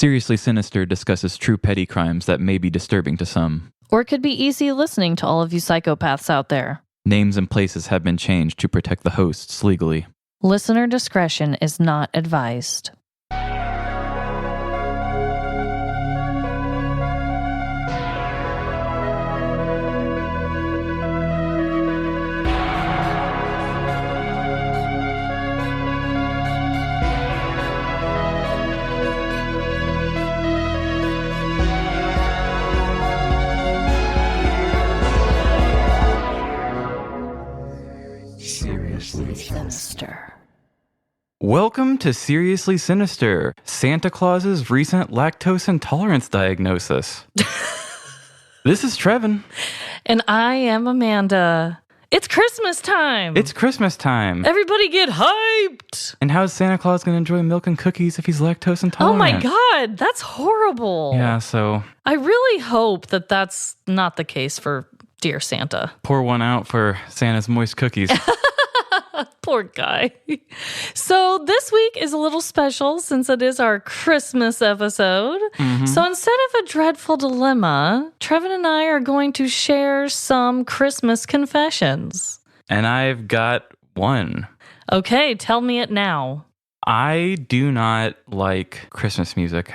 Seriously Sinister discusses true petty crimes that may be disturbing to some. Or it could be easy listening to all of you psychopaths out there. Names and places have been changed to protect the hosts legally. Listener discretion is not advised. Sinister. Welcome to Seriously Sinister, Santa Claus's recent lactose intolerance diagnosis. This is Trevin. And I am Amanda. It's Christmas time. It's Christmas time. Everybody get hyped. And how's Santa Claus going to enjoy milk and cookies if he's lactose intolerant? Oh my God, that's horrible. Yeah, so... I really hope that that's not the case for dear Santa. Pour one out for Santa's moist cookies. Poor guy. So this week is a little special since it is our Christmas episode. Mm-hmm. So instead of a dreadful dilemma, Trevin and I are going to share some Christmas confessions. And I've got one. Okay, tell me it now. I do not like Christmas music.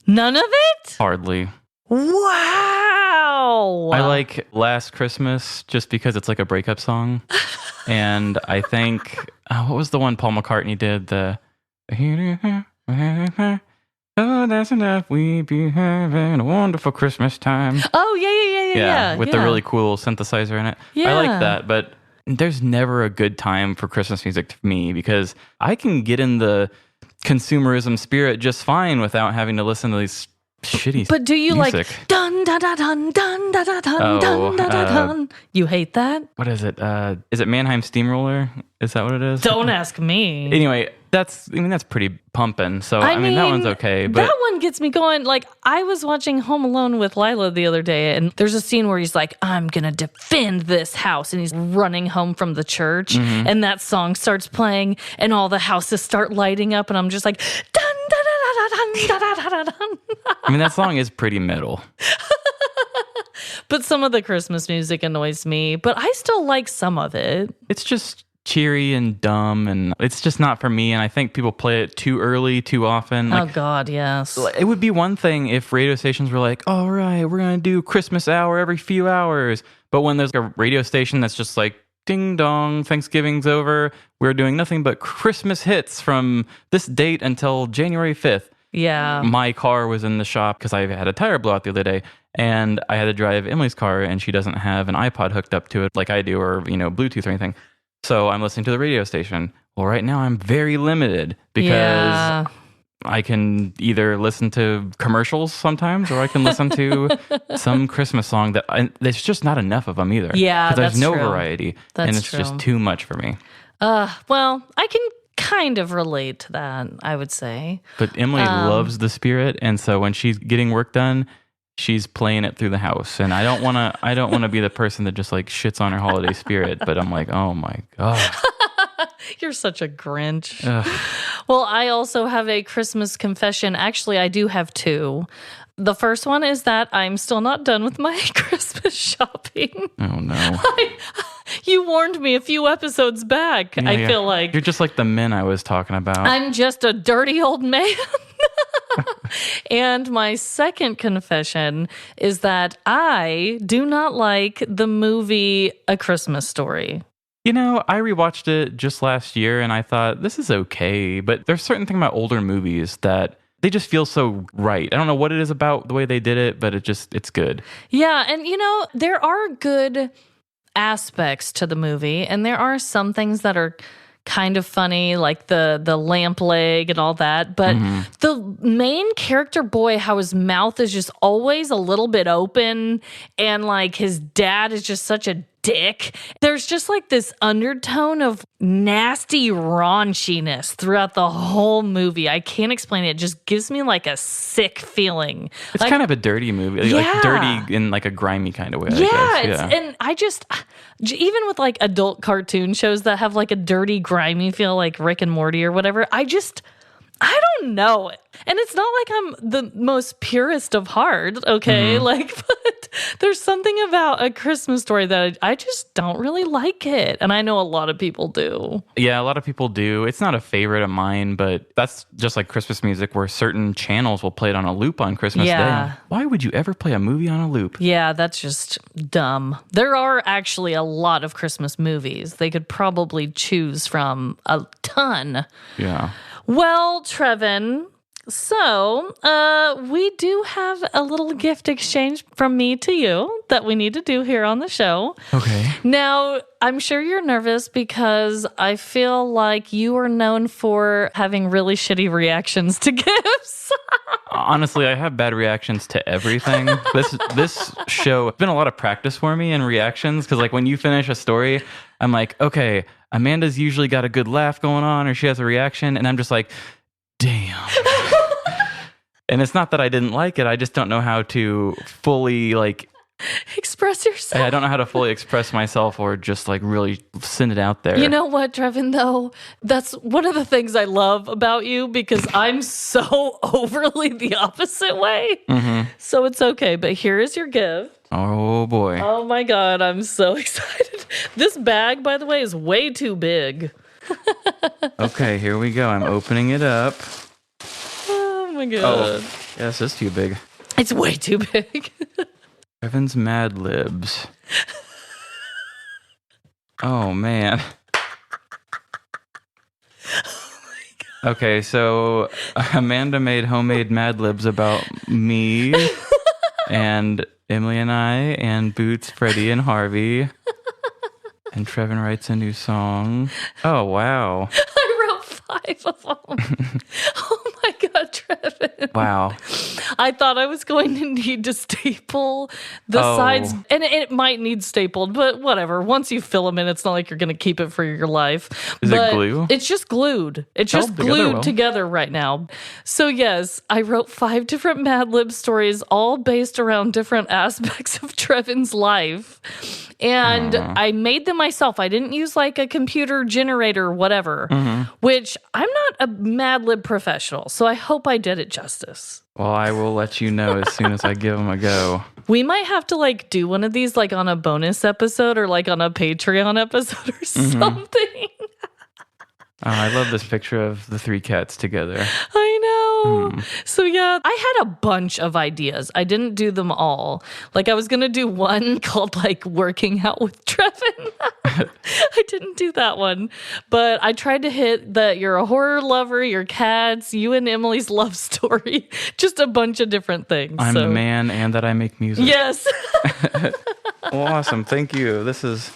None of it? Hardly. Wow. I like Last Christmas just because it's like a breakup song. And I think, what was the one Paul McCartney did? Oh, that's enough. We be having a wonderful Christmas time. Oh, yeah. With the really cool synthesizer in it. Yeah. I like that, but there's never a good time for Christmas music to me because I can get in the consumerism spirit just fine without having to listen to these shitty But do you music. Like dun dun dun dun dun dun dun dun dun dun dun? You hate that? What is it? Is it Mannheim Steamroller? Is that what it is? Don't ask me. Anyway, that's pretty pumping. So I mean that one's okay. But that one gets me going. Like I was watching Home Alone with Lila the other day, and there's a scene where he's like, "I'm gonna defend this house," and he's running home from the church, and that song starts playing, and all the houses start lighting up, and I'm just like, dun dun dun dun dun dun dun dun. I mean that song is pretty metal. But some of the Christmas music annoys me, but I still like some of it. It's just cheery and dumb, and it's just not for me, and I think people play it too early, too often. Oh, God, yes. It would be one thing if radio stations were like, all right, we're going to do Christmas hour every few hours, but when there's a radio station that's just like, ding dong, Thanksgiving's over, we're doing nothing but Christmas hits from this date until January 5th. Yeah. My car was in the shop because I had a tire blowout the other day, and I had to drive Emily's car, and she doesn't have an iPod hooked up to it like I do, or Bluetooth or anything. So I'm listening to the radio station. Well, right now I'm very limited because I can either listen to commercials sometimes, or I can listen to some Christmas song there's just not enough of them either. Yeah, that's there's no true. variety, that's and it's true. just too much for me. Well, I can kind of relate to that, I would say. But Emily loves the spirit, and so when she's getting work done, she's playing it through the house. And I don't want to be the person that just like shits on her holiday spirit, but I'm like, oh my God. You're such a Grinch. Ugh. Well, I also have a Christmas confession. Actually, I do have two. The first one is that I'm still not done with my Christmas shopping. Oh no. You warned me a few episodes back. Yeah, I feel like you're just like the men I was talking about. I'm just a dirty old man. And my second confession is that I do not like the movie A Christmas Story. I rewatched it just last year and I thought, this is okay. But there's certain thing about older movies that they just feel so right. I don't know what it is about the way they did it, but it's good. Yeah, and there are good aspects to the movie, and there are some things that are kind of funny, like the lamp leg and all that. But the main character boy, how his mouth is just always a little bit open, and like his dad is just such a dick. There's just like this undertone of nasty raunchiness throughout the whole movie. I can't explain it. It just gives me like a sick feeling. It's like, kind of a dirty movie, like dirty in like a grimy kind of way. I guess. And I just, even with like adult cartoon shows that have like a dirty, grimy feel, like Rick and Morty or whatever, I don't know. And it's not like I'm the most purest of heart, okay? But there's something about A Christmas Story that I just don't really like it. And I know a lot of people do. Yeah, a lot of people do. It's not a favorite of mine, but that's just like Christmas music where certain channels will play it on a loop on Christmas Day. Why would you ever play a movie on a loop? Yeah, that's just dumb. There are actually a lot of Christmas movies. They could probably choose from a ton. Yeah. Well, Trevin, so we do have a little gift exchange from me to you that we need to do here on the show. Okay. Now, I'm sure you're nervous because I feel like you are known for having really shitty reactions to gifts. Honestly, I have bad reactions to everything. This show, it's been a lot of practice for me in reactions because like when you finish a story, I'm like, okay, Amanda's usually got a good laugh going on or she has a reaction and I'm just like, damn. And it's not that I didn't like it. I just don't know how to fully like express yourself. I don't know how to fully express myself or just like really send it out there. You know what, Trevin, though? That's one of the things I love about you because I'm so overly the opposite way. Mm-hmm. So it's okay. But here is your gift. Oh, boy. Oh, my God. I'm so excited. This bag, by the way, is way too big. Okay, here we go. I'm opening it up. Oh, my God. Oh, yeah, this is too big. It's way too big. Trevin's Mad Libs. Oh, man. Okay, so Amanda made homemade Mad Libs about me and Emily and I and Boots, Freddie, and Harvey. And Trevin writes a new song. Oh, wow. I wrote 5 of them. Oh, my God, Trevin. Wow. I thought I was going to need to staple the sides, and it might need stapled, but whatever. Once you fill them in, it's not like you're going to keep it for your life. Is it glue? It's just glued. It's just glued together right now. So yes, I wrote 5 different Mad Lib stories, all based around different aspects of Trevin's life. And I made them myself. I didn't use like a computer generator or whatever, which I'm not a Mad Lib professional, so I hope I did it justice. Well, I will let you know as soon as I give them a go. We might have to like do one of these like on a bonus episode or like on a Patreon episode or something. Oh, I love this picture of the 3 cats together. I know. So yeah, I had a bunch of ideas. I didn't do them all. Like I was going to do one called like Working Out with Trevin. I didn't do that one. But I tried to hit that you're a horror lover, your cats, you and Emily's love story. Just a bunch of different things. I'm the man and that I make music. Yes. Well, awesome. Thank you. This is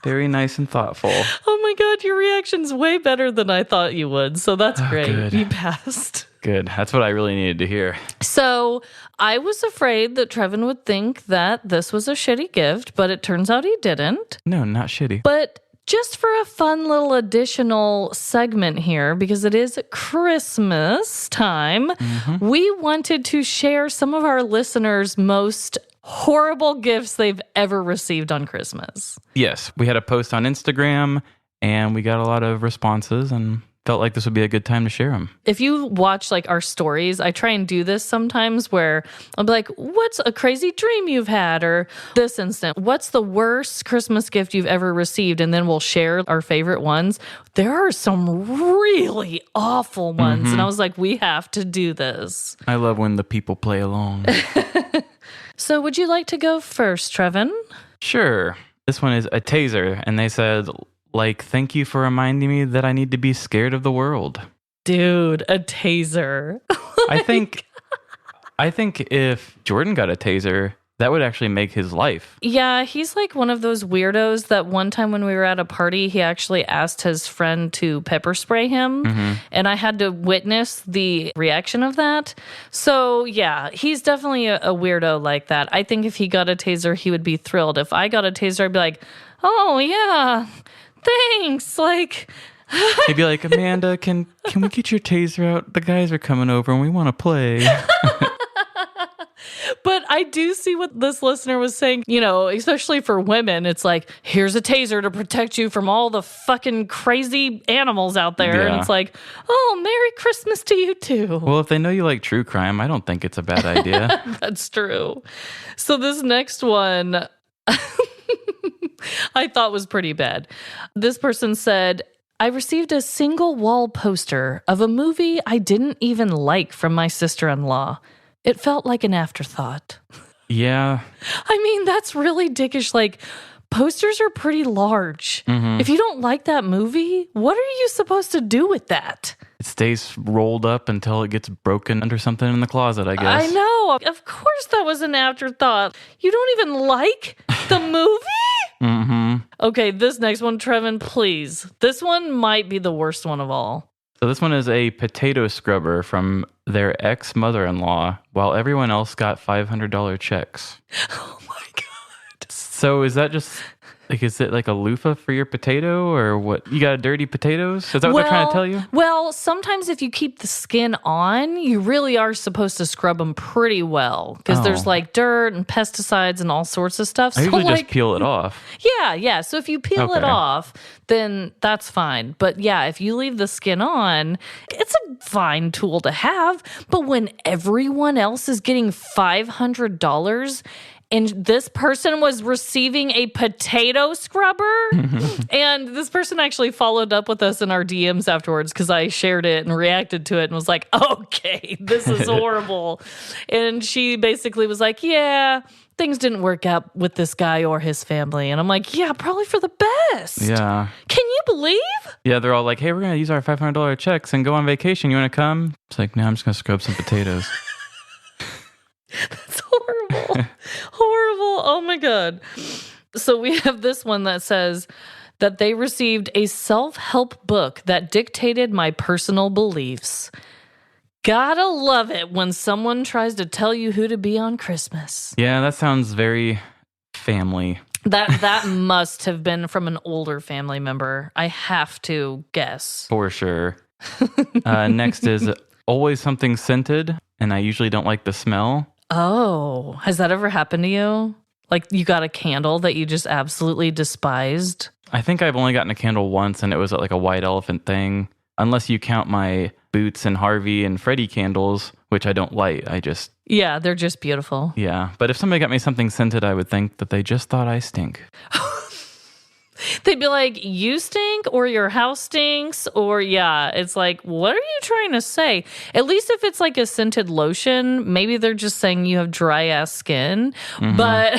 very nice and thoughtful. Oh my God, your reaction's way better than I thought you would. So that's great. Good. You passed. Good. That's what I really needed to hear. So I was afraid that Trevin would think that this was a shitty gift, but it turns out he didn't. No, not shitty. But just for a fun little additional segment here, because it is Christmas time, we wanted to share some of our listeners' most horrible gifts they've ever received on Christmas. Yes, we had a post on Instagram and we got a lot of responses and felt like this would be a good time to share them. If you watch like our stories, I try and do this sometimes where I'll be like, what's a crazy dream you've had? Or this instant, what's the worst Christmas gift you've ever received? And then we'll share our favorite ones. There are some really awful ones. And I was like, we have to do this. I love when the people play along. So would you like to go first, Trevin? Sure. This one is a taser. And they said, like, thank you for reminding me that I need to be scared of the world. Dude, a taser. I think if Jordan got a taser, that would actually make his life. Yeah, he's like one of those weirdos that one time when we were at a party, he actually asked his friend to pepper spray him. And I had to witness the reaction of that. So yeah, he's definitely a weirdo like that. I think if he got a taser, he would be thrilled. If I got a taser, I'd be like, oh yeah, thanks. Like, he'd be like, Amanda, can we get your taser out? The guys are coming over and we want to play. But I do see what this listener was saying, especially for women. It's like, here's a taser to protect you from all the fucking crazy animals out there. Yeah. And it's like, oh, Merry Christmas to you too. Well, if they know you like true crime, I don't think it's a bad idea. That's true. So this next one I thought was pretty bad. This person said, I received a single wall poster of a movie I didn't even like from my sister-in-law. It felt like an afterthought. Yeah. I mean, that's really dickish. Like, posters are pretty large. Mm-hmm. If you don't like that movie, what are you supposed to do with that? It stays rolled up until it gets broken under something in the closet, I guess. I know. Of course that was an afterthought. You don't even like the movie? Mm-hmm. Okay, this next one, Trevin, please. This one might be the worst one of all. So this one is a potato scrubber from their ex-mother-in-law while everyone else got $500 checks. Oh my God. So is that just... is it like a loofah for your potato or what? You got dirty potatoes? Is that what they're trying to tell you? Well, sometimes if you keep the skin on, you really are supposed to scrub them pretty well because there's like dirt and pesticides and all sorts of stuff. I usually just peel it off. Yeah. So if you peel it off, then that's fine. But yeah, if you leave the skin on, it's a fine tool to have. But when everyone else is getting $500 and this person was receiving a potato scrubber. And this person actually followed up with us in our DMs afterwards because I shared it and reacted to it and was like, okay, this is horrible. And she basically was like, yeah, things didn't work out with this guy or his family. And I'm like, yeah, probably for the best. Yeah. Can you believe? Yeah, they're all like, hey, we're going to use our $500 checks and go on vacation. You want to come? It's like, no, I'm just going to scrub some potatoes. That's horrible. Horrible. Oh my God. So we have this one that says that they received a self-help book that dictated my personal beliefs. Gotta love it when someone tries to tell you who to be on Christmas. Yeah, that sounds very family. That must have been from an older family member. I have to guess. For sure. Next is always something scented, and I usually don't like the smell. Oh, has that ever happened to you? Like you got a candle that you just absolutely despised? I think I've only gotten a candle once, and it was like a white elephant thing. Unless you count my Boots and Harvey and Freddie candles, which I don't light. Yeah, they're just beautiful. Yeah, but if somebody got me something scented, I would think that they just thought I stink. They'd be like, you stink or your house stinks or yeah. It's like, what are you trying to say? At least if it's like a scented lotion, maybe they're just saying you have dry ass skin, but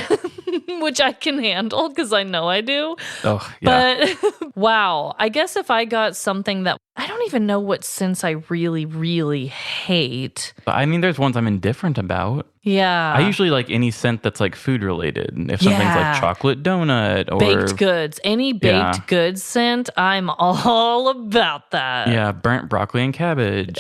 which I can handle because I know I do. Oh, yeah. But wow, I guess if I got something that I don't even know what scents I really, really hate. But I mean, there's ones I'm indifferent about. Yeah. I usually like any scent that's like food related. If something's like chocolate donut or baked goods, any baked goods scent, I'm all about that. Yeah, burnt broccoli and cabbage.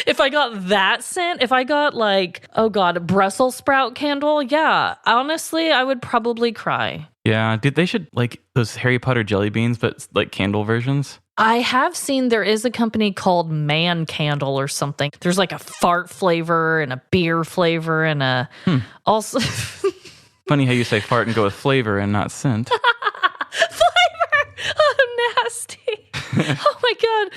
If I got that scent, if I got like, oh God, a Brussels sprout candle, yeah, honestly, I would probably cry. Yeah, dude, they should like those Harry Potter jelly beans, but like candle versions. I have seen there is a company called Man Candle or something. There's like a fart flavor and a beer flavor and a also. Funny how you say fart and go with flavor and not scent. Flavor! Oh, nasty. Oh my God.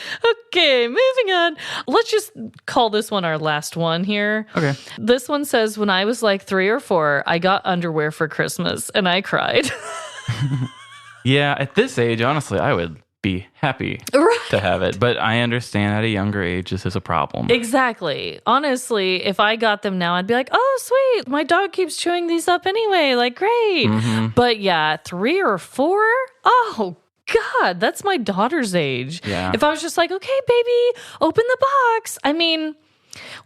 Okay, moving on. Let's just call this one our last one here. Okay. This one says, when I was like 3 or 4, I got underwear for Christmas and I cried. Yeah, at this age, honestly, I would be happy to have it. But I understand at a younger age, this is a problem. Exactly. Honestly, if I got them now, I'd be like, oh, sweet. My dog keeps chewing these up anyway. Like, great. But yeah, 3 or 4? Oh, God, that's my daughter's age. Yeah. If I was just like, okay, baby, open the box. I mean,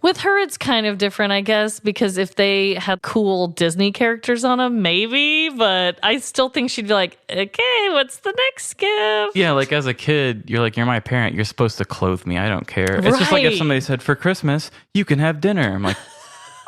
with her, it's kind of different, I guess, because if they had cool Disney characters on them, maybe. But I still think she'd be like, okay, what's the next gift? Yeah, like as a kid, you're like, you're my parent. You're supposed to clothe me. I don't care. It's just like if somebody said, for Christmas, you can have dinner. I'm like,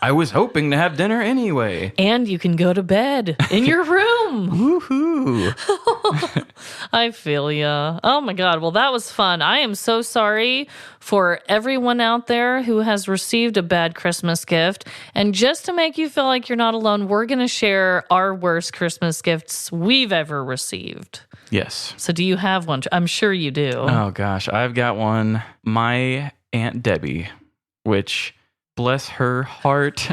I was hoping to have dinner anyway. And you can go to bed in your room. Woohoo. I feel ya. Oh my God. Well, that was fun. I am so sorry for everyone out there who has received a bad Christmas gift. And just to make you feel like you're not alone, we're going to share our worst Christmas gifts we've ever received. Yes. So do you have one? I'm sure you do. Oh gosh, I've got one. My Aunt Debbie, which, bless her heart,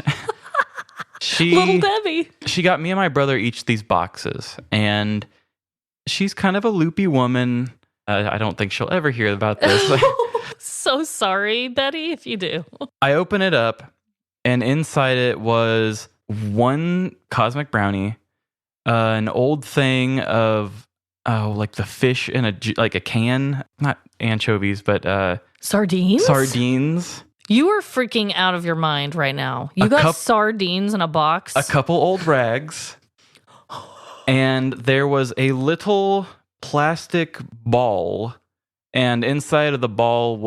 Little Debbie. She got me and my brother each these boxes, and she's kind of a loopy woman. I don't think she'll ever hear about this. So sorry, Betty, if you do. I open it up, and inside it was one cosmic brownie, an old thing of like the fish in a can, not anchovies, but sardines. Sardines. You are freaking out of your mind right now. You got sardines in a box. A couple old rags. And there was a little plastic ball. And inside of the ball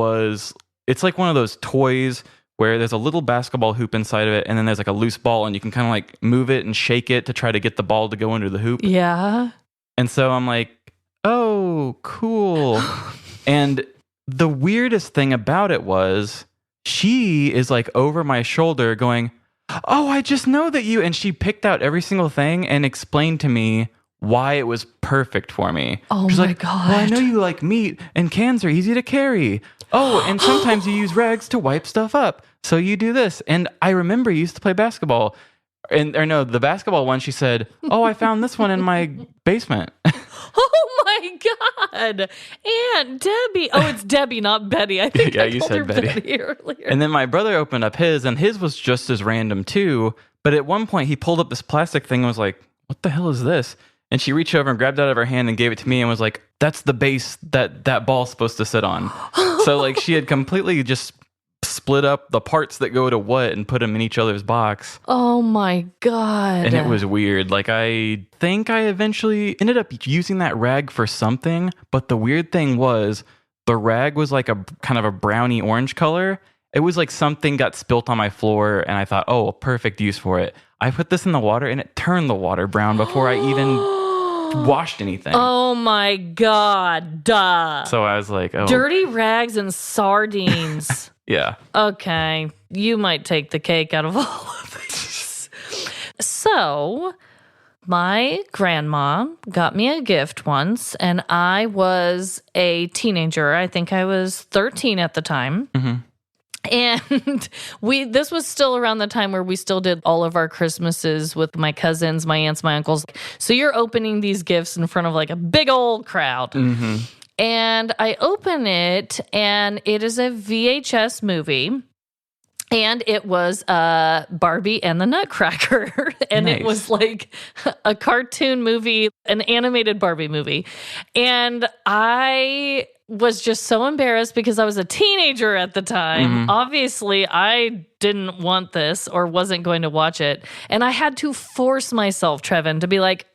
it's like one of those toys where there's a little basketball hoop inside of it. And then there's like a loose ball, and you can kind of like move it and shake it to try to get the ball to go under the hoop. Yeah. And so I'm like, oh, cool. And the weirdest thing about it was, she is like over my shoulder going, oh, I just know that you... And she picked out every single thing and explained to me why it was perfect for me. Oh, She's my like, God. well, I know you like meat, and cans are easy to carry. Oh, and sometimes you use rags to wipe stuff up. So you do this. And I remember you used to play basketball. The basketball one, she said, oh, I found this one in my basement. Oh my God. Aunt Debbie. Oh, it's Debbie, not Betty. I think I told her Betty earlier. And then my brother opened up his, and his was just as random too. But at one point, he pulled up this plastic thing and was like, what the hell is this? And she reached over and grabbed it out of her hand and gave it to me and was like, that's the base that ball's supposed to sit on. So like she had completely just split up the parts that go to what and put them in each other's box. Oh my God. And it was weird. Like, I think I eventually ended up using that rag for something, but the weird thing was the rag was like a kind of a brownie orange color. It was like something got spilt on my floor, and I thought, oh, a perfect use for it. I put this in the water, and it turned the water brown before I even washed anything. Oh my God. Duh. So I was like, oh. Dirty rags and sardines. Yeah. Okay. You might take the cake out of all of these. So, my grandma got me a gift once, and I was a teenager. I think I was 13 at the time. Mm-hmm. And this was still around the time where we still did all of our Christmases with my cousins, my aunts, my uncles. So you're opening these gifts in front of like a big old crowd. Mm-hmm. And I open it, and it is a VHS movie. And it was Barbie and the Nutcracker. And Nice. It was like a cartoon movie, an animated Barbie movie. And I was just so embarrassed because I was a teenager at the time. Mm-hmm. Obviously, I didn't want this or wasn't going to watch it. And I had to force myself, Trevin, to be like,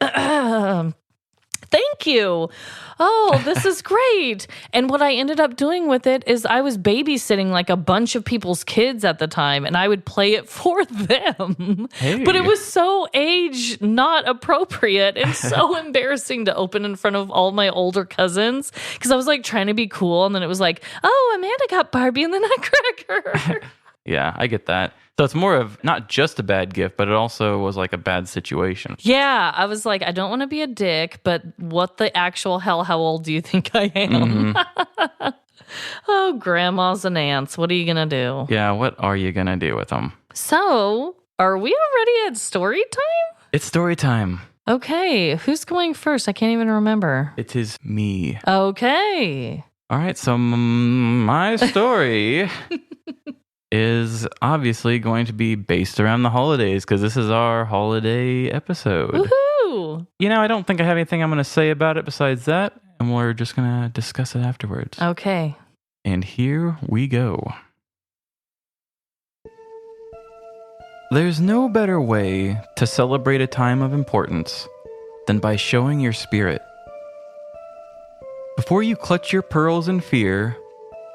thank you. Oh, this is great. And what I ended up doing with it is I was babysitting like a bunch of people's kids at the time, and I would play it for them. Hey. But it was so age not appropriate and so embarrassing to open in front of all my older cousins because I was like trying to be cool. And then it was like, oh, Amanda got Barbie and the Nutcracker. Yeah, I get that. So it's more of not just a bad gift, but it also was like a bad situation. Yeah, I was like, I don't want to be a dick, but what the actual hell, how old do you think I am? Mm-hmm. Oh, grandmas and aunts, what are you going to do? Yeah, what are you going to do with them? So, are we already at story time? It's story time. Okay, who's going first? I can't even remember. It is me. Okay. All right, so my story... is obviously going to be based around the holidays because this is our holiday episode. Woohoo! You know, I don't think I have anything I'm going to say about it besides that, and we're just going to discuss it afterwards. Okay. And here we go. There's no better way to celebrate a time of importance than by showing your spirit. Before you clutch your pearls in fear,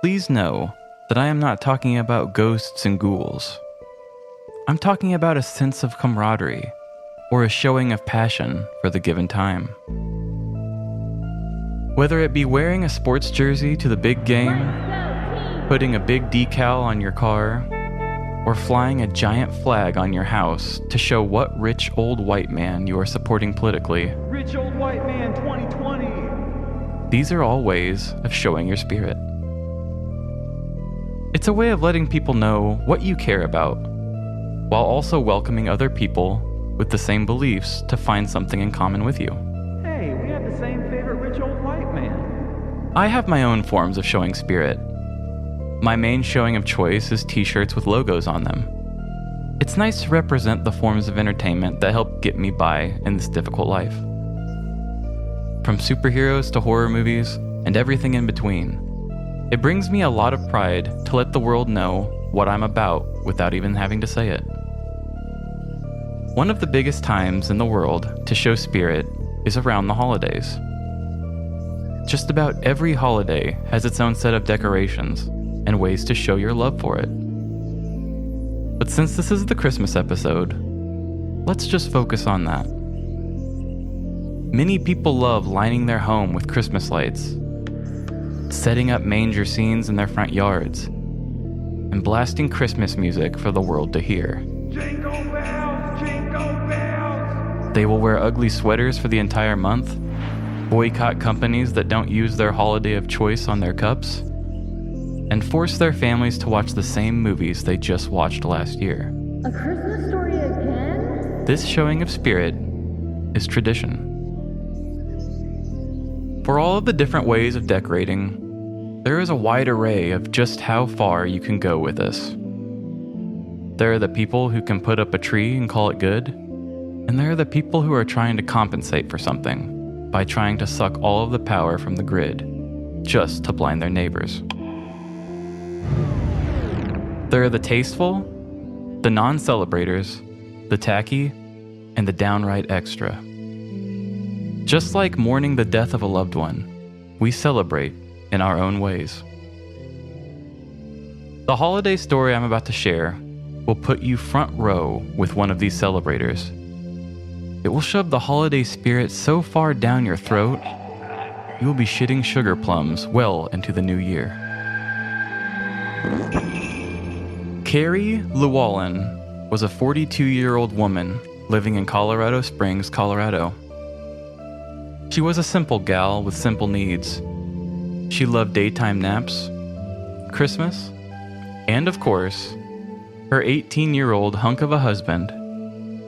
please know that I am not talking about ghosts and ghouls. I'm talking about a sense of camaraderie or a showing of passion for the given time. Whether it be wearing a sports jersey to the big game, putting a big decal on your car, or flying a giant flag on your house to show what rich old white man you are supporting politically. Rich old white man 2020. These are all ways of showing your spirit. It's a way of letting people know what you care about, while also welcoming other people with the same beliefs to find something in common with you. Hey, we have the same favorite rich old white man. I have my own forms of showing spirit. My main showing of choice is t-shirts with logos on them. It's nice to represent the forms of entertainment that help get me by in this difficult life. From superheroes to horror movies and everything in between, it brings me a lot of pride to let the world know what I'm about without even having to say it. One of the biggest times in the world to show spirit is around the holidays. Just about every holiday has its own set of decorations and ways to show your love for it. But since this is the Christmas episode, let's just focus on that. Many people love lining their home with Christmas lights, setting up manger scenes in their front yards, and blasting Christmas music for the world to hear. Jingle bells, jingle bells. They will wear ugly sweaters for the entire month, boycott companies that don't use their holiday of choice on their cups, and force their families to watch the same movies they just watched last year. A Christmas Story again? This showing of spirit is tradition. For all of the different ways of decorating, there is a wide array of just how far you can go with this. There are the people who can put up a tree and call it good, and there are the people who are trying to compensate for something by trying to suck all of the power from the grid just to blind their neighbors. There are the tasteful, the non-celebrators, the tacky, and the downright extra. Just like mourning the death of a loved one, we celebrate in our own ways. The holiday story I'm about to share will put you front row with one of these celebrators. It will shove the holiday spirit so far down your throat, you will be shitting sugar plums well into the new year. Carey Llewellyn was a 42-year-old woman living in Colorado Springs, Colorado. She was a simple gal with simple needs. She loved daytime naps, Christmas, and of course, her 18-year-old hunk of a husband,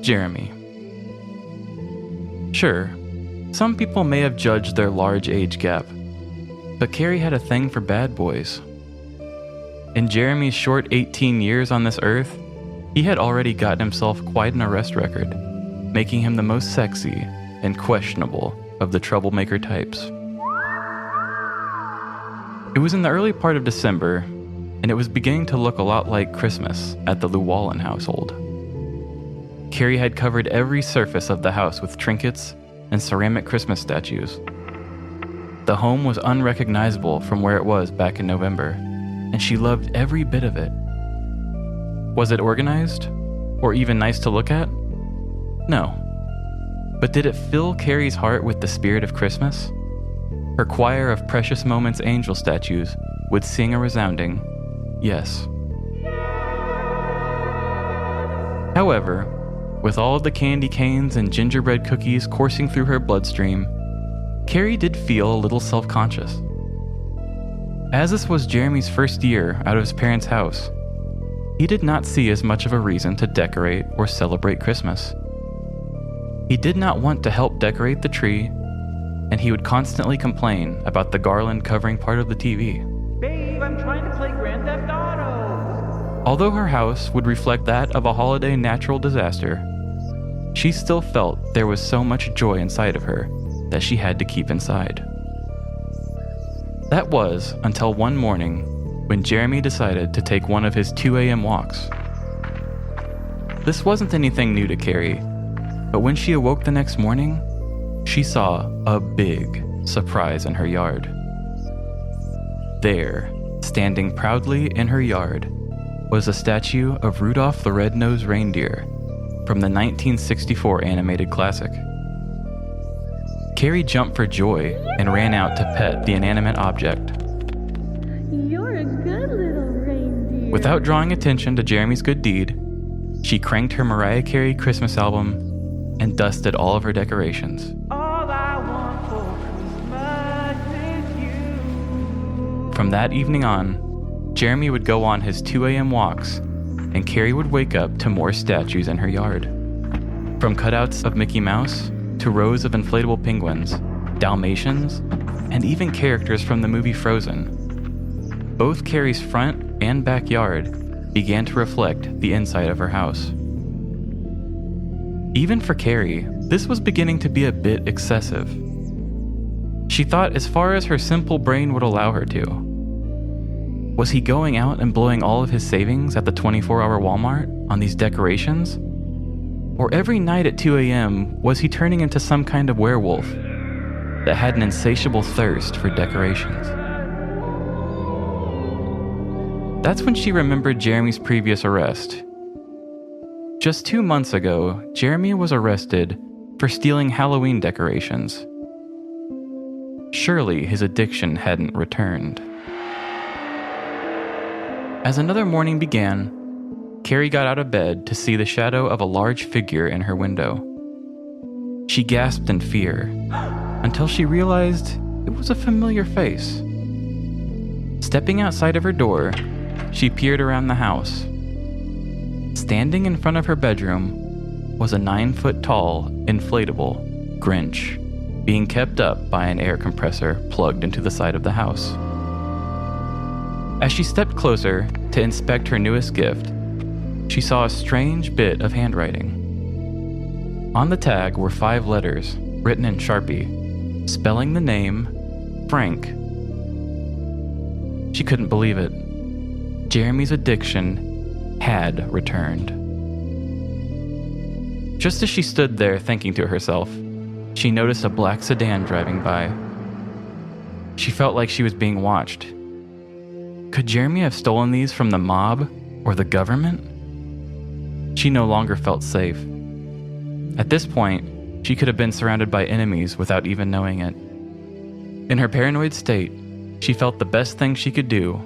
Jeremy. Sure, some people may have judged their large age gap, but Carey had a thing for bad boys. In Jeremy's short 18 years on this earth, he had already gotten himself quite an arrest record, making him the most sexy and questionable of the troublemaker types. It was in the early part of December, and it was beginning to look a lot like Christmas at the Llewellyn household. Carey had covered every surface of the house with trinkets and ceramic Christmas statues. The home was unrecognizable from where it was back in November, and she loved every bit of it. Was it organized? Or even nice to look at? No. But did it fill Carey's heart with the spirit of Christmas? Her choir of Precious Moments angel statues would sing a resounding yes. However, with all of the candy canes and gingerbread cookies coursing through her bloodstream, Carey did feel a little self-conscious. As this was Jeremy's first year out of his parents' house, he did not see as much of a reason to decorate or celebrate Christmas. He did not want to help decorate the tree, and he would constantly complain about the garland covering part of the TV. Babe, I'm trying to play Grand Theft Auto. Although her house would reflect that of a holiday natural disaster, she still felt there was so much joy inside of her that she had to keep inside. That was until one morning when Jeremy decided to take one of his 2 a.m. walks. This wasn't anything new to Carey, but when she awoke the next morning, she saw a big surprise in her yard. There, standing proudly in her yard, was a statue of Rudolph the Red-Nosed Reindeer from the 1964 animated classic. Carey jumped for joy and ran out to pet the inanimate object. You're a good little reindeer. Without drawing attention to Jeremy's good deed, she cranked her Mariah Carey Christmas album and dusted all of her decorations. All I want for Christmas is you. From that evening on, Jeremy would go on his 2 a.m. walks, and Carey would wake up to more statues in her yard. From cutouts of Mickey Mouse to rows of inflatable penguins, Dalmatians, and even characters from the movie Frozen. Both Carey's front and backyard began to reflect the inside of her house. Even for Carey, this was beginning to be a bit excessive. She thought as far as her simple brain would allow her to. Was he going out and blowing all of his savings at the 24-hour Walmart on these decorations? Or every night at 2 a.m., was he turning into some kind of werewolf that had an insatiable thirst for decorations? That's when she remembered Jeremy's previous arrest. Just 2 months ago, Jeremy was arrested for stealing Halloween decorations. Surely his addiction hadn't returned. As another morning began, Carey got out of bed to see the shadow of a large figure in her window. She gasped in fear until she realized it was a familiar face. Stepping outside of her door, she peered around the house. Standing in front of her bedroom was a 9-foot-tall, inflatable Grinch being kept up by an air compressor plugged into the side of the house. As she stepped closer to inspect her newest gift, she saw a strange bit of handwriting. On the tag were 5 letters, written in Sharpie, spelling the name Frank. She couldn't believe it. Jeremy's addiction had returned. Just as she stood there thinking to herself, she noticed a black sedan driving by. She felt like she was being watched. Could Jeremy have stolen these from the mob or the government? She no longer felt safe. At this point, she could have been surrounded by enemies without even knowing it. In her paranoid state, she felt the best thing she could do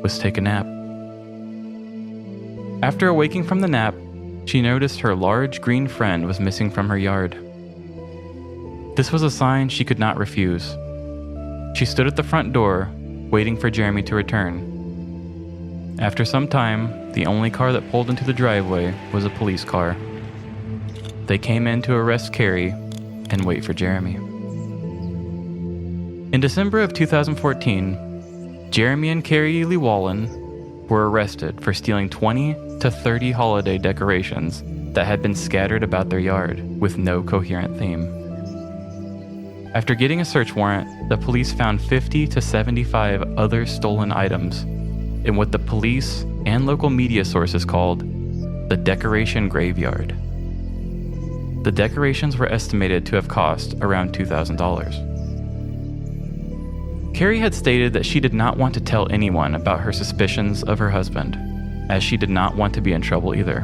was take a nap. After awaking from the nap, she noticed her large green friend was missing from her yard. This was a sign she could not refuse. She stood at the front door, waiting for Jeremy to return. After some time, the only car that pulled into the driveway was a police car. They came in to arrest Carey and wait for Jeremy. In December of 2014, Jeremy and Carey Llewellyn were arrested for stealing 20 to 30 holiday decorations that had been scattered about their yard with no coherent theme. After getting a search warrant, the police found 50 to 75 other stolen items in what the police and local media sources called the decoration graveyard. The decorations were estimated to have cost around $2,000. Carey had stated that she did not want to tell anyone about her suspicions of her husband, as she did not want to be in trouble either.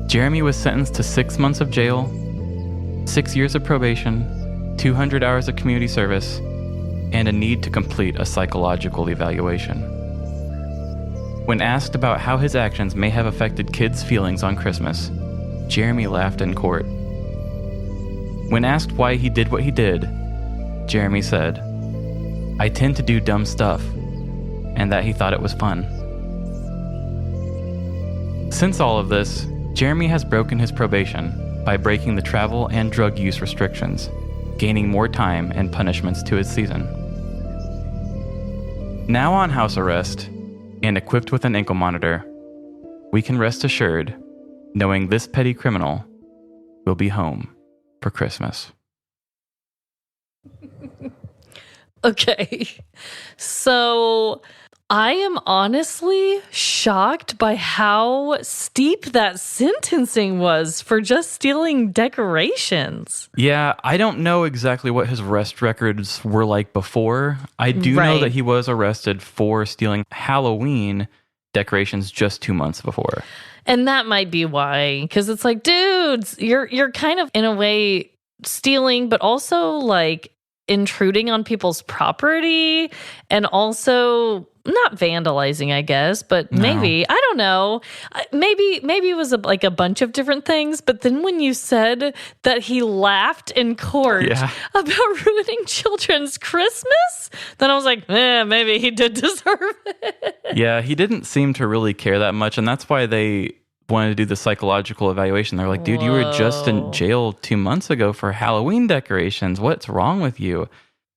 Jeremy was sentenced to 6 months of jail, 6 years of probation, 200 hours of community service, and a need to complete a psychological evaluation. When asked about how his actions may have affected kids' feelings on Christmas, Jeremy laughed in court. When asked why he did what he did, Jeremy said, "I tend to do dumb stuff," and that he thought it was fun. Since all of this, Jeremy has broken his probation by breaking the travel and drug use restrictions, gaining more time and punishments to his season. Now on house arrest, and equipped with an ankle monitor, we can rest assured knowing this petty criminal will be home for Christmas. Okay. So I am honestly shocked by how steep that sentencing was for just stealing decorations. Yeah, I don't know exactly what his arrest records were like before. I do know Right. that he was arrested for stealing Halloween decorations just 2 months before. And that might be why, because it's like, dudes, you're kind of in a way stealing, but also like intruding on people's property, and also not vandalizing, I guess, but maybe, I don't know. Maybe it was like a bunch of different things. But then when you said that he laughed in court about ruining children's Christmas, then I was like, maybe he did deserve it. Yeah, he didn't seem to really care that much. And that's why they wanted to do the psychological evaluation. They're like, dude, you were just in jail 2 months ago for Halloween decorations. What's wrong with you?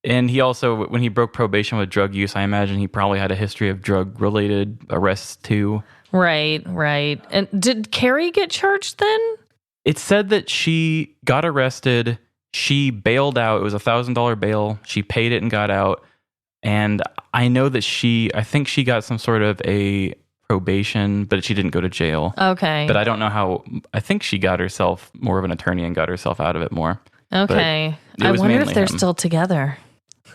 And he also, when he broke probation with drug use, I imagine he probably had a history of drug-related arrests too. Right. And did Carey get charged then? It said that she got arrested. She bailed out. It was $1,000 bail. She paid it and got out. And I know that I think she got some sort of a probation, but she didn't go to jail. Okay. But I don't know how. I think she got herself more of an attorney and got herself out of it more. Okay. I wonder if they're still together.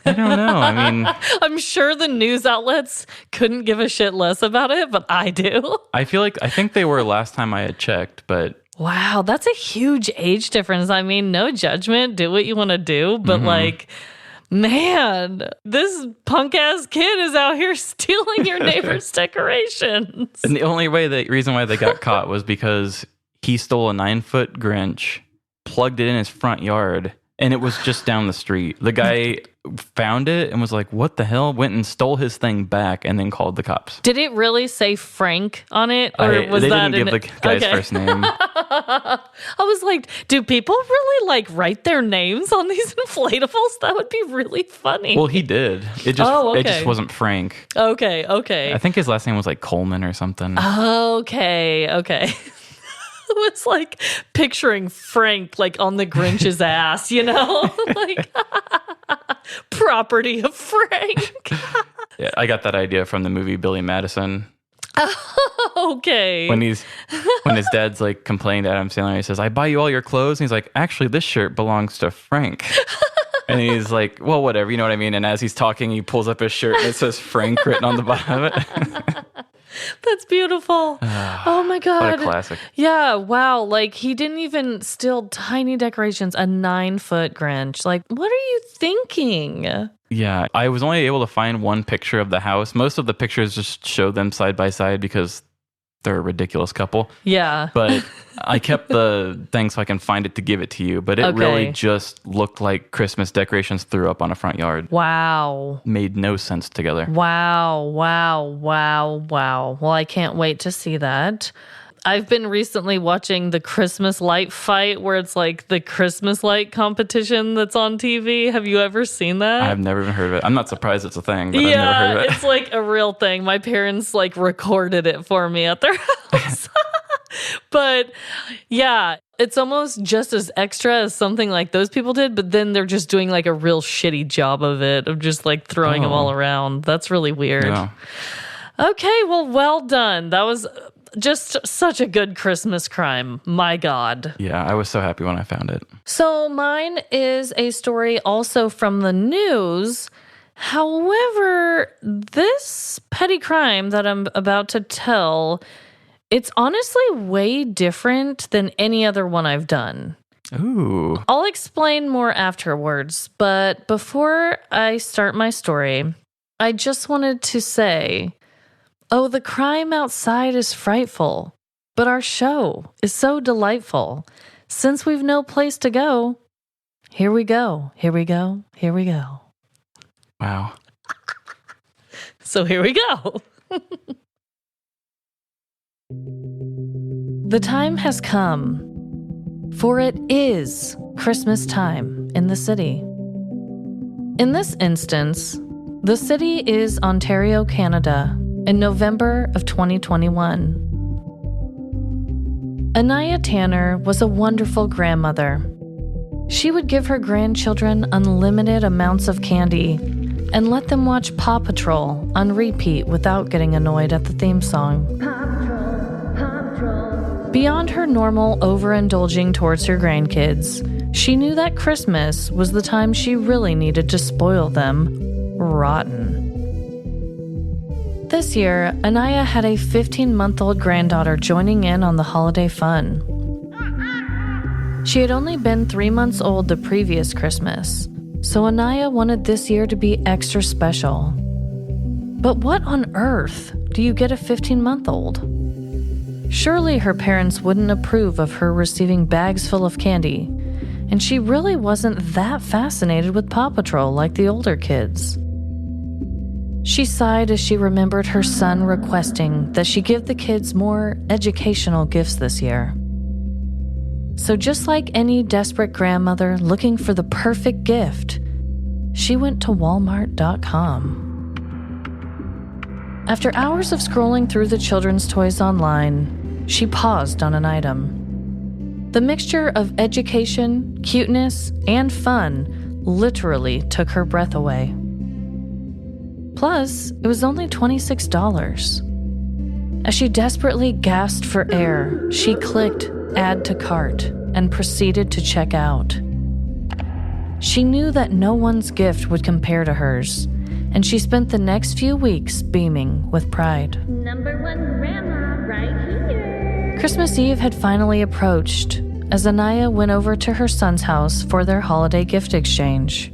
I don't know. I mean, I'm sure the news outlets couldn't give a shit less about it, but I do. I think they were last time I had checked, but wow, that's a huge age difference. I mean, no judgment, do what you want to do, but like, man, this punk ass kid is out here stealing your neighbor's decorations. And the reason why they got caught was because he stole a 9-foot Grinch, plugged it in his front yard, and it was just down the street. The guy found it and was like, what the hell? Went and stole his thing back and then called the cops. Did it really say Frank on it? Or was they that didn't give the guy's first name. I was like, do people really like write their names on these inflatables? That would be really funny. Well, he did. It just wasn't Frank. Okay. I think his last name was like Coleman or something. Okay. I was like picturing Frank like on the Grinch's ass, you know? Like property of Frank. Yeah, I got that idea from the movie Billy Madison. Okay. When his dad's like complaining to Adam Sandler, he says, I buy you all your clothes. And he's like, actually, this shirt belongs to Frank. And he's like, well, whatever, you know what I mean? And as he's talking, he pulls up his shirt and it says Frank written on the bottom of it. That's beautiful. Oh my God. What a classic. Yeah, wow. Like he didn't even steal tiny decorations, a 9-foot Grinch. Like, what are you thinking? Yeah, I was only able to find one picture of the house. Most of the pictures just show them side by side because they're a ridiculous couple. Yeah. But I kept the thing so I can find it to give it to you. But it really just looked like Christmas decorations threw up on a front yard. Wow. Made no sense together. Wow. Well, I can't wait to see that. I've been recently watching the Christmas light fight where it's like the Christmas light competition that's on TV. Have you ever seen that? I've never even heard of it. I'm not surprised it's a thing, but I've never heard of it. It's like a real thing. My parents like recorded it for me at their house. But yeah, it's almost just as extra as something like those people did, but then they're just doing like a real shitty job of it, of just like throwing them all around. That's really weird. Yeah. Okay, well done. That was just such a good Christmas crime. My God. Yeah, I was so happy when I found it. So mine is a story also from the news. However, this petty crime that I'm about to tell, it's honestly way different than any other one I've done. Ooh. I'll explain more afterwards, but before I start my story, I just wanted to say, oh, the crime outside is frightful, but our show is so delightful. Since we've no place to go, here we go. Wow. So here we go. The time has come, for it is Christmas time in the city. In this instance, the city is Ontario, Canada, in November of 2021. Anaya Tanner was a wonderful grandmother. She would give her grandchildren unlimited amounts of candy and let them watch Paw Patrol on repeat without getting annoyed at the theme song. Paw Patrol. Beyond her normal overindulging towards her grandkids, she knew that Christmas was the time she really needed to spoil them rotten. This year, Anaya had a 15-month-old granddaughter joining in on the holiday fun. She had only been 3 months old the previous Christmas, so Anaya wanted this year to be extra special. But what on earth do you get a 15-month-old? Surely her parents wouldn't approve of her receiving bags full of candy, and she really wasn't that fascinated with Paw Patrol like the older kids. She sighed as she remembered her son requesting that she give the kids more educational gifts this year. So just like any desperate grandmother looking for the perfect gift, she went to Walmart.com. After hours of scrolling through the children's toys online, she paused on an item. The mixture of education, cuteness, and fun literally took her breath away. Plus, it was only $26. As she desperately gasped for air, she clicked Add to Cart and proceeded to check out. She knew that no one's gift would compare to hers, and she spent the next few weeks beaming with pride. Number 1 grandma right here. Christmas Eve had finally approached as Anaya went over to her son's house for their holiday gift exchange.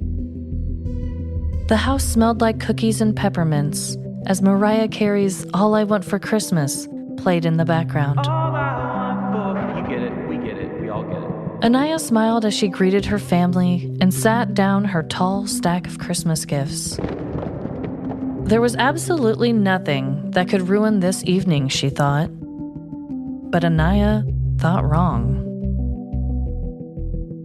The house smelled like cookies and peppermints as Mariah Carey's All I Want for Christmas played in the background. All I want for... You get it, we get it, we all get it. Anaya smiled as she greeted her family and sat down her tall stack of Christmas gifts. There was absolutely nothing that could ruin this evening, she thought. But Anaya thought wrong.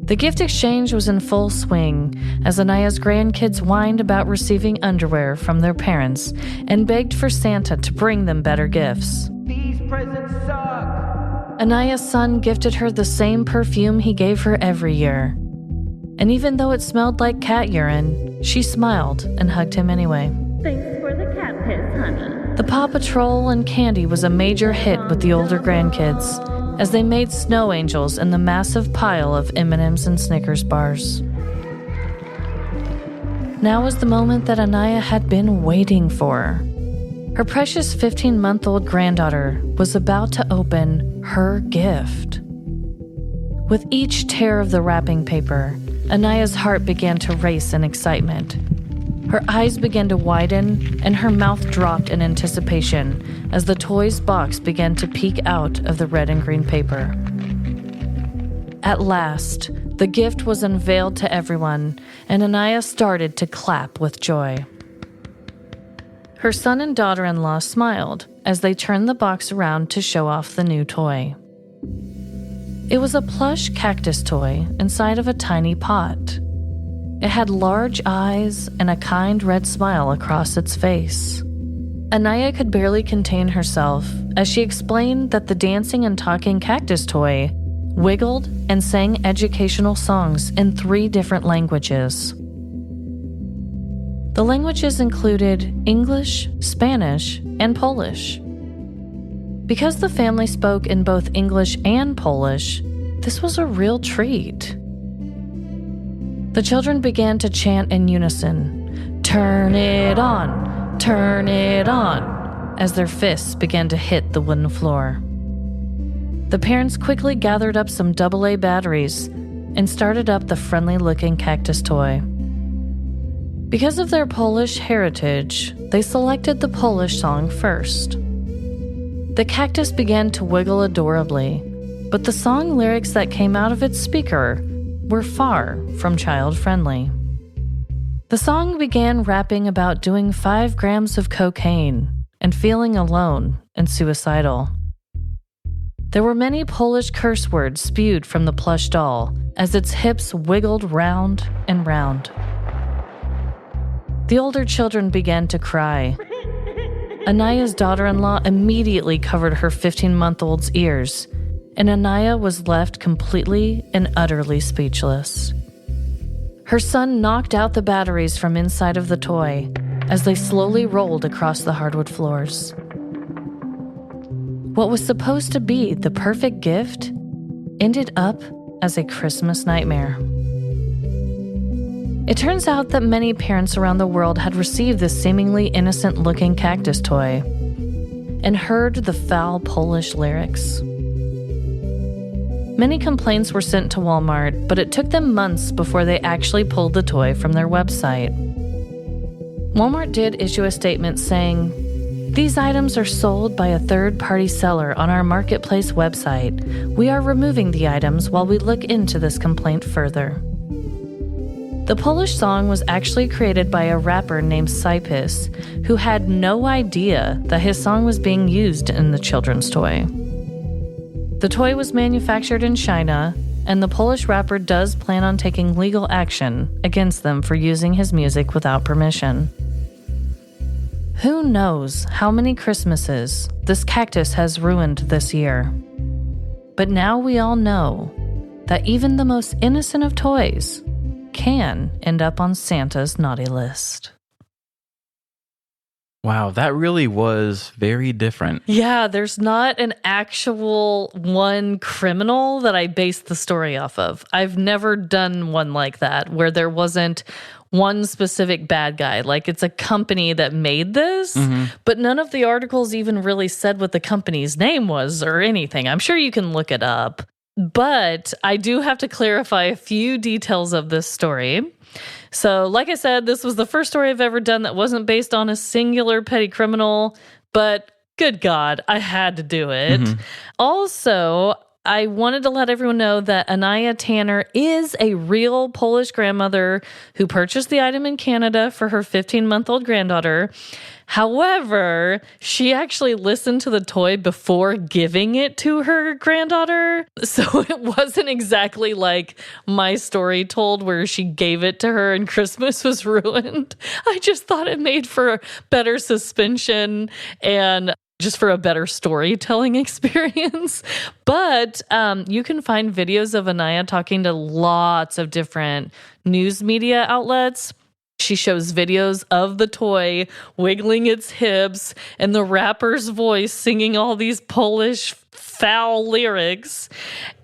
The gift exchange was in full swing as Anaya's grandkids whined about receiving underwear from their parents and begged for Santa to bring them better gifts. These presents suck. Anaya's son gifted her the same perfume he gave her every year. And even though it smelled like cat urine, she smiled and hugged him anyway. Thanks for the cat piss, honey. The Paw Patrol and candy was a major hit with the older grandkids as they made snow angels in the massive pile of M&Ms and Snickers bars. Now was the moment that Anaya had been waiting for. Her precious 15-month-old granddaughter was about to open her gift. With each tear of the wrapping paper, Anaya's heart began to race in excitement. Her eyes began to widen and her mouth dropped in anticipation as the toy's box began to peek out of the red and green paper. At last, the gift was unveiled to everyone, and Anaya started to clap with joy. Her son and daughter-in-law smiled as they turned the box around to show off the new toy. It was a plush cactus toy inside of a tiny pot. It had large eyes and a kind red smile across its face. Anaya could barely contain herself as she explained that the dancing and talking cactus toy wiggled and sang educational songs in 3 different languages. The languages included English, Spanish, and Polish. Because the family spoke in both English and Polish, this was a real treat. The children began to chant in unison, "Turn it on, turn it on," as their fists began to hit the wooden floor. The parents quickly gathered up some AA batteries and started up the friendly-looking cactus toy. Because of their Polish heritage, they selected the Polish song first. The cactus began to wiggle adorably, but the song lyrics that came out of its speaker were far from child-friendly. The song began rapping about doing 5 grams of cocaine and feeling alone and suicidal. There were many Polish curse words spewed from the plush doll as its hips wiggled round and round. The older children began to cry. Anaya's daughter-in-law immediately covered her 15-month-old's ears, and Anaya was left completely and utterly speechless. Her son knocked out the batteries from inside of the toy as they slowly rolled across the hardwood floors. What was supposed to be the perfect gift ended up as a Christmas nightmare. It turns out that many parents around the world had received this seemingly innocent-looking cactus toy and heard the foul Polish lyrics. Many complaints were sent to Walmart, but it took them months before they actually pulled the toy from their website. Walmart did issue a statement saying, "These items are sold by a third-party seller on our marketplace website. We are removing the items while we look into this complaint further." The Polish song was actually created by a rapper named Cypis, who had no idea that his song was being used in the children's toy. The toy was manufactured in China, and the Polish rapper does plan on taking legal action against them for using his music without permission. Who knows how many Christmases this cactus has ruined this year? But now we all know that even the most innocent of toys can end up on Santa's naughty list. Wow, that really was very different. Yeah, there's not an actual one criminal that I based the story off of. I've never done one like that where there wasn't one specific bad guy. Like, it's a company that made this, but none of the articles even really said what the company's name was or anything. I'm sure you can look it up. But I do have to clarify a few details of this story. So, like I said, this was the first story I've ever done that wasn't based on a singular petty criminal, but good God, I had to do it. Also, I wanted to let everyone know that Anaya Tanner is a real Polish grandmother who purchased the item in Canada for her 15-month-old granddaughter. However, she actually listened to the toy before giving it to her granddaughter. So it wasn't exactly like my story told where she gave it to her and Christmas was ruined. I just thought it made for better suspension and just for a better storytelling experience. But you can find videos of Anaya talking to lots of different news media outlets. She shows videos of the toy wiggling its hips and the rapper's voice singing all these Polish foul lyrics.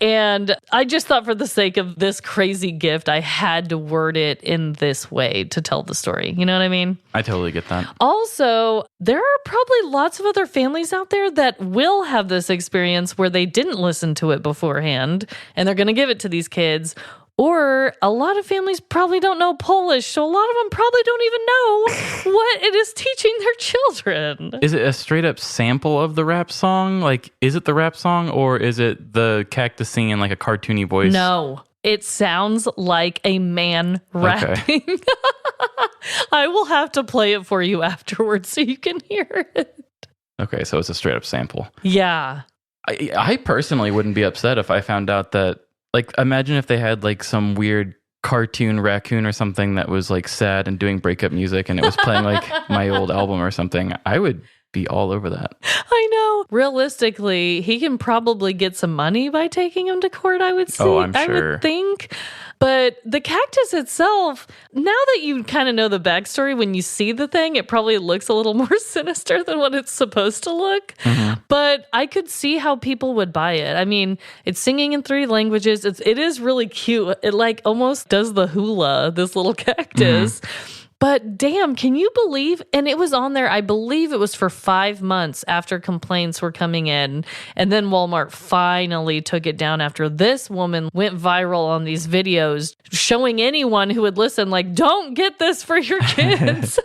And I just thought for the sake of this crazy gift, I had to word it in this way to tell the story. You know what I mean? I totally get that. Also, there are probably lots of other families out there that will have this experience where they didn't listen to it beforehand and they're going to give it to these kids. Or a lot of families probably don't know Polish, so a lot of them probably don't even know what it is teaching their children. Is it a straight up sample of the rap song? Like, is it the rap song or is it the cactus singing like a cartoony voice? No, it sounds like a man rapping. Okay. I will have to play it for you afterwards so you can hear it. Okay, so it's a straight up sample. Yeah. I personally wouldn't be upset if I found out that, like, imagine if they had like some weird cartoon raccoon or something that was like sad and doing breakup music and it was playing like my old album or something. I would be all over that. I know. Realistically, he can probably get some money by taking him to court, I would say. Oh, I'm sure. I would think. But the cactus itself, now that you kind of know the backstory, when you see the thing, it probably looks a little more sinister than what it's supposed to look. But I could see how people would buy it. I mean, it's singing in 3 languages. It is really cute. It like almost does the hula, this little cactus. But damn, can you believe? And it was on there, I believe it was for 5 months after complaints were coming in. And then Walmart finally took it down after this woman went viral on these videos showing anyone who would listen, like, don't get this for your kids.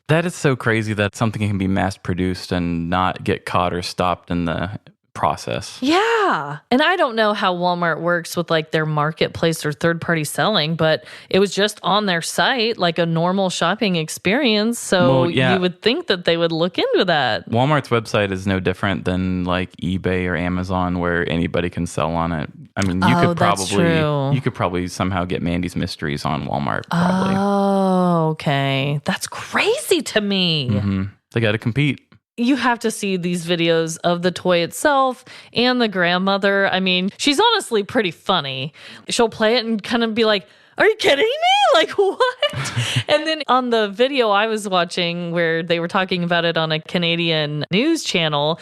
That is so crazy that something can be mass produced and not get caught or stopped in the process. Yeah. And I don't know how Walmart works with like their marketplace or third party selling, but it was just on their site, like a normal shopping experience. So you would think that they would look into that. Walmart's website is no different than like eBay or Amazon where anybody can sell on it. I mean, you could probably somehow get Mandy's Mysteries on Walmart probably. Oh, okay. That's crazy to me. They got to compete. You have to see these videos of the toy itself and the grandmother. I mean, she's honestly pretty funny. She'll play it and kind of be like, Are you kidding me? Like, what? And then on the video I was watching where they were talking about it on a Canadian news channel,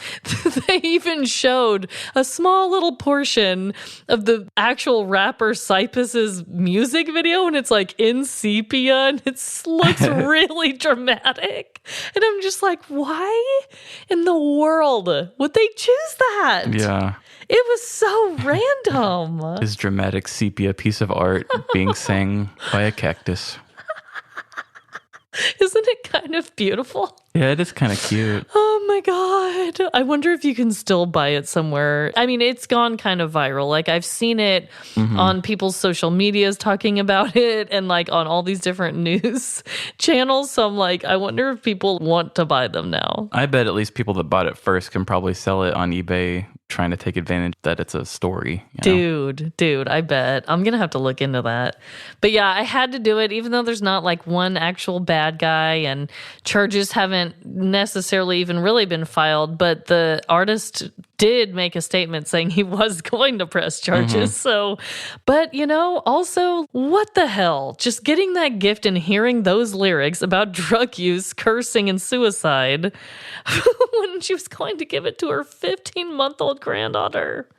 they even showed a small little portion of the actual rapper Cypress's music video, and it's like in sepia, and it looks really dramatic. And I'm just like, why in the world would they choose that? Yeah. It was so random. This dramatic sepia piece of art being sang by a cactus. Isn't it kind of beautiful? Yeah, it is kind of cute. Oh my God. I wonder if you can still buy it somewhere. I mean, it's gone kind of viral. Like, I've seen it on people's social medias talking about it and like on all these different news channels. So I'm like, I wonder if people want to buy them now. I bet at least people that bought it first can probably sell it on eBay, trying to take advantage that it's a story. Dude, I bet. I'm going to have to look into that. But yeah, I had to do it, even though there's not like one actual bad guy and charges haven't necessarily even really been filed. But the artist did make a statement saying he was going to press charges. So, but you know, also, what the hell? Just getting that gift and hearing those lyrics about drug use, cursing, and suicide when she was going to give it to her 15-month-old granddaughter.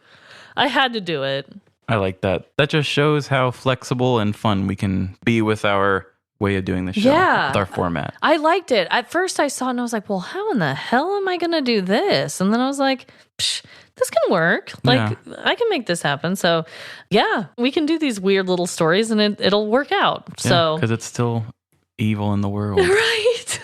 I had to do it. I like that. That just shows how flexible and fun we can be with our way of doing the show, with our format. I liked it. At first I saw it and I was like, well, how in the hell am I going to do this? And then I was like, this can work. Like, I can make this happen. So yeah, we can do these weird little stories and it'll work out. Yeah, so because it's still evil in the world. Right.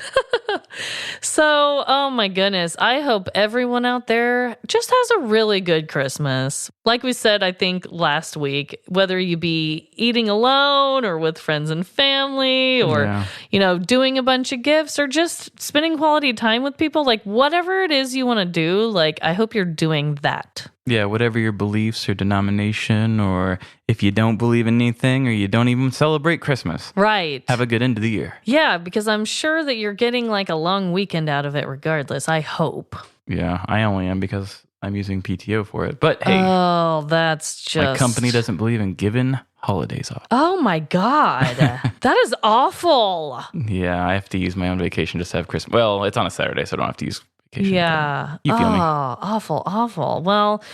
So, oh my goodness. I hope everyone out there just has a really good Christmas. Like we said, I think last week, whether you be eating alone or with friends and family or, you know, doing a bunch of gifts or just spending quality time with people, like whatever it is you want to do, like I hope you're doing that. Yeah, whatever your beliefs or denomination, or if you don't believe in anything or you don't even celebrate Christmas. Right. Have a good end of the year. Yeah, because I'm sure that you're getting like a long weekend out of it regardless. I hope. Yeah, I only am because I'm using PTO for it. But hey. Oh, that's just... My company doesn't believe in giving holidays off. Oh my God. That is awful. Yeah, I have to use my own vacation just to have Christmas. Well, it's on a Saturday, so I don't have to use vacation. Yeah. You feel me? Awful. Well,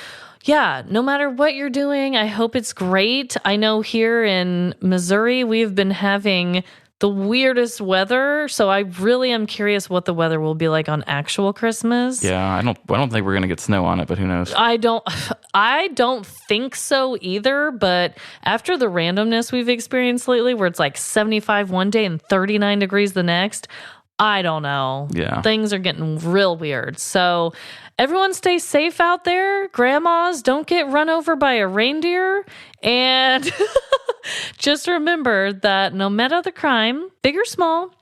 yeah, no matter what you're doing, I hope it's great. I know here in Missouri, we've been having the weirdest weather, so I really am curious what the weather will be like on actual Christmas. Yeah, I don't think we're gonna get snow on it, but who knows? I don't think so either, but after the randomness we've experienced lately, where it's like 75 one day and 39 degrees the next, I don't know. Yeah. Things are getting real weird. So everyone stay safe out there. Grandmas, don't get run over by a reindeer. And just remember that no matter the crime, big or small,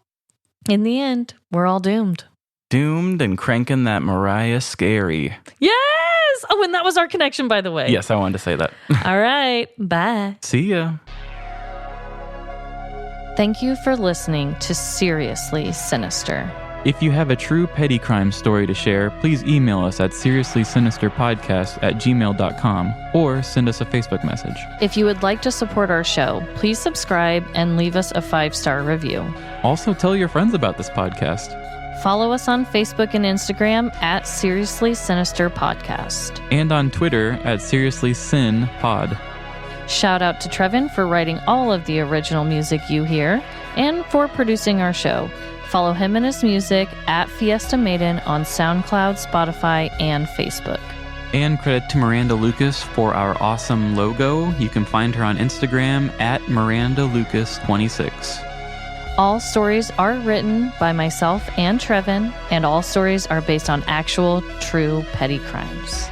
in the end, we're all doomed. Doomed and cranking that Mariah SCARY. Yes! Oh, and that was our connection, by the way. Yes, I wanted to say that. All right. Bye. See ya. Thank you for listening to Seriously Sinister. If you have a true petty crime story to share, please email us at seriouslysinisterpodcast@gmail.com or send us a Facebook message. If you would like to support our show, please subscribe and leave us a 5-star review. Also, tell your friends about this podcast. Follow us on Facebook and Instagram at Seriously Sinister Podcast. And on Twitter at SeriouslySinPod. Shout out to Trevin for writing all of the original music you hear and for producing our show. Follow him and his music at Fiesta Maiden on SoundCloud, Spotify, and Facebook. And credit to Miranda Lucas for our awesome logo. You can find her on Instagram at MirandaLucas26. All stories are written by myself and Trevin, and all stories are based on actual, true petty crimes.